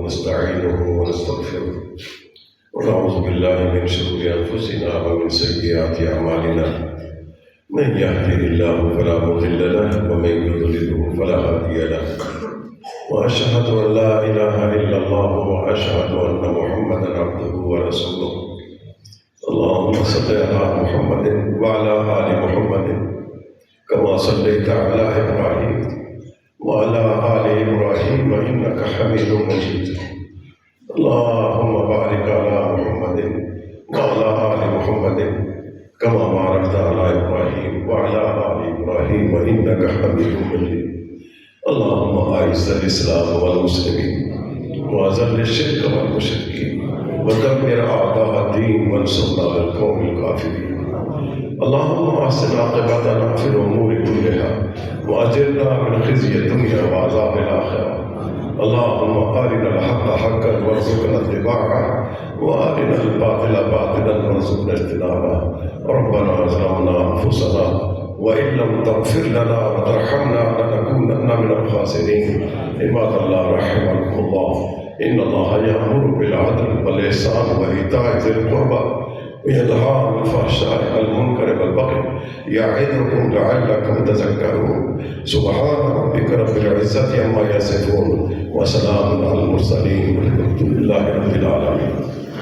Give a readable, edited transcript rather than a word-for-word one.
ونستعينه ونستغفره ونعوذ بالله من شرور أنفسنا ومن سيئات أعمالنا من يهده الله فلا مضل له ومن يضلله فلا هادي له وأشهد أن لا إله إلا الله وأشهد أن محمدا عبده ورسوله اللهم صل على محمد وعلى آل محمد كما صليت على إبراهيم وعلى آل إبراهيم إنك حميد مجيد اللهم بارك على محمد وعلى آل محمد كما باركت على إبراهيم وعلى آل إبراهيم إنك حميد مجيد اللهم أعز الإسلام والمسلمين وأذل الشرك والمشركين ودمر أعداء الدين وانصرنا على القوم الكافرين اللهم أحسن عاقبتنا في الأمور كلها وأجرنا من خزي الدنيا وعذاب الآخرة اللهم أرنا الحق حقا وارزقنا اتباعه وأرنا الباطل باطلا وارزقنا اجتنابه ربنا ظلمنا أنفسنا وإن لم تغفر لنا وترحمنا لنكونن من الخاسرين عباد الله رحمكم الله إن الله يأمر بالعدل والإحسان وإيتاء ذي القربى وينهى عن الفحشاء والمنكر والبغي يعظكم لعلكم تذكرون سبحان ربك رب العزة عما يصفون وسلام على المرسلين والحمد لله رب العالمين.